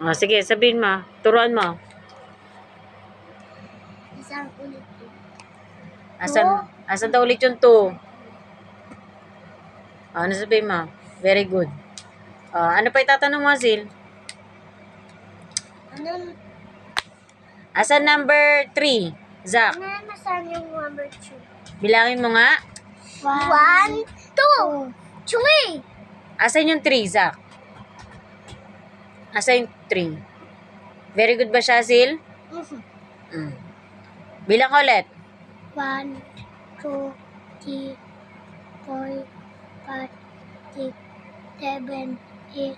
O, sige, sabihin mo. Turuan mo. Isang ulit. Asan daw ulit yung 2? Ano sabihin mo? Very good. Ano pa itatanong mo, Zil? Ano? Asan number 3? Zach, Ano nasan yung number 2? bilangin mo nga. 1, 2, 3. Asan yung 3, Zach? Asan yung 3? Very good ba siya, Zil? Bilang ka ulit. 1, 2, 3, 4, 5, 6, 7, 8,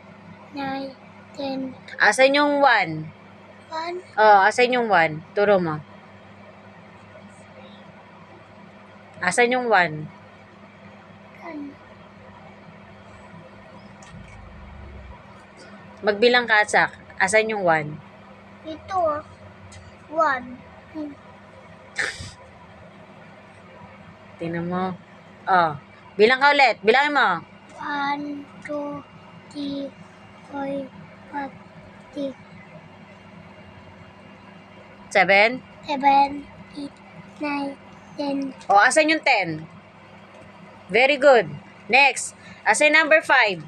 9, 10. Asan yung 1? 1, Asan yung 1? Turo mo. Asan yung 1? Magbilang ka, Zach. Asan yung 1? ito 1. Tingnan mo. Bilang ka ulit. Bilangin mo. 1, 2, 3, 4, 5, 6, 7? 7, 8, 9, 10. Asan yung 10? Very good. Next. Asan number 5?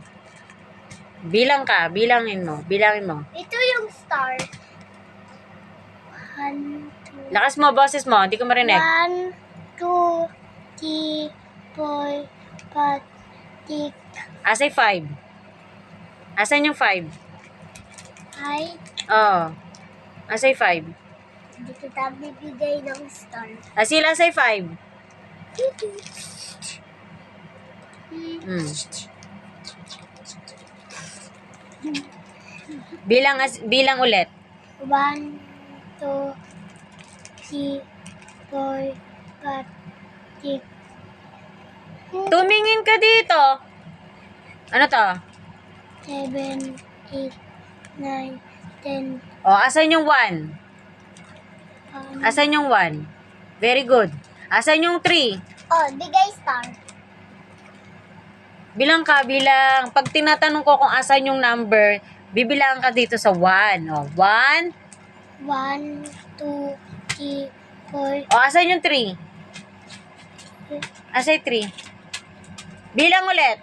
Bilang ka. Bilangin mo. Ito yung star. 1, 2, Lakas mo, boses mo. Hindi ko marinig. 1, 2, 3, 4, 5, 6. Asan 5? Asan yung 5? Ay, Asan 5? hindi kita bibigay ng star. Sila asan 5? Bilang ulit. 1, 2, 3, 4, 5, 6. Tumingin ka dito. Ano to? 7, 8, 9, 10. Asan yung 1? Asan yung 1? Very good. Asan yung 3? Bigay star. Bilang ka, bilang. Pag tinatanong ko kung asan yung number, bibilang ka dito sa 1. 1. 1, 2, 3, 4. Asan yung 3? Asan yung 3? Bilang ulit.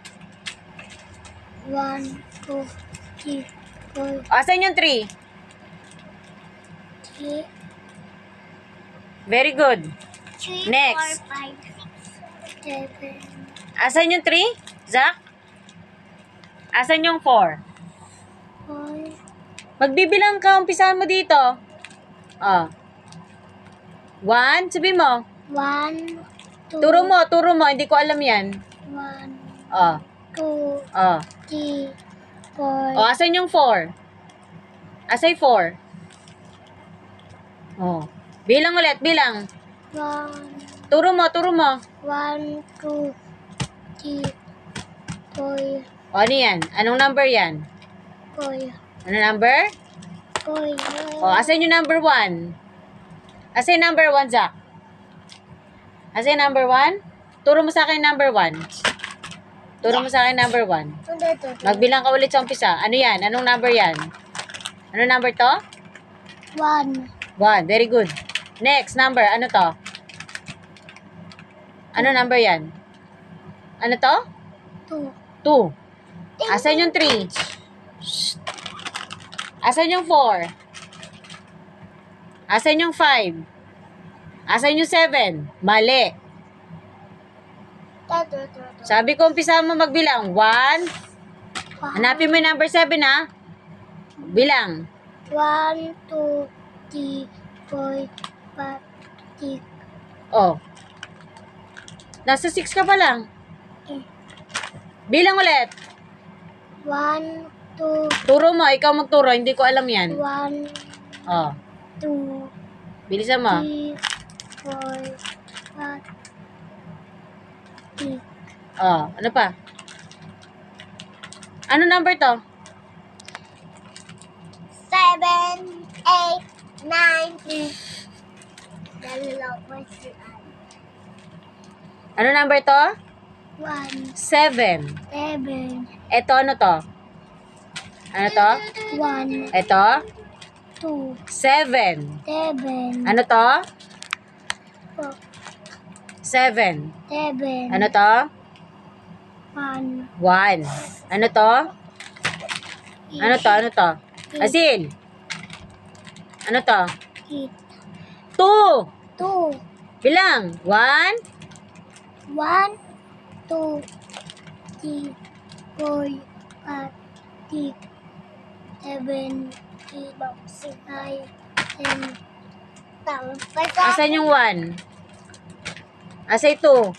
1, 2, 3, 4, Asan yung 3? 3, Very good. 3, Next. 4, 5, 6, 7. Asan yung 3? Zach? Asan yung 4? 4. Magbibilang ka, umpisahan mo dito. 1, sabi mo. 1, 2. Turo mo, hindi ko alam yan. 1, 2, 3, 4. Asan yung 4? Asan yung 4? Bilang ulit, bilang. 1, Turo mo. 1, 2, 3, 4. Ano yan? Anong number yan? 4. Ano number? 4. Asan yung number 1? Asan yung number 1, Zach? Asan yung number 1? Turo mo sa akin number 1. Number 1. Magbilang ka ulit sa umpisa. Ano yan? Anong number yan? Ano number to? 1. 1. Very good. Next number. Ano to? Ano number yan? Ano to? 2. 2. Asan yung 3? Asan yung 4? Asan yung 5? Asan yung 7? Mali. Sabi ko, umpisa mo magbilang. 1. Hanapin mo yung number 7, ha? Bilang. 1, 2, 3, 4, 5, 6. Nasa 6 ka pa lang. Bilang ulit. 1, 2, Turo mo. Ikaw magturo. Hindi ko alam yan. 1, 2, Bilisan mo. 3, 4, 5, 6. Ano pa? Ano number to? 7, 8, 9, 10. Dalawa si Ano number to? 1, 7. 7. Eto ano to? Ano to? 1, Ito? 2, 7. 7, Ano to? 4, 7. 7, Ano to? 1, 1. Ano to? Ano to? Ano to? Asin. Ano to? 8, 2. 2, Bilang. 1. 1, 2, 3, 4, 5, 6, 7, 8, 9, 10. Asan yung 1? Asa ito?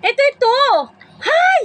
Ito! Hay!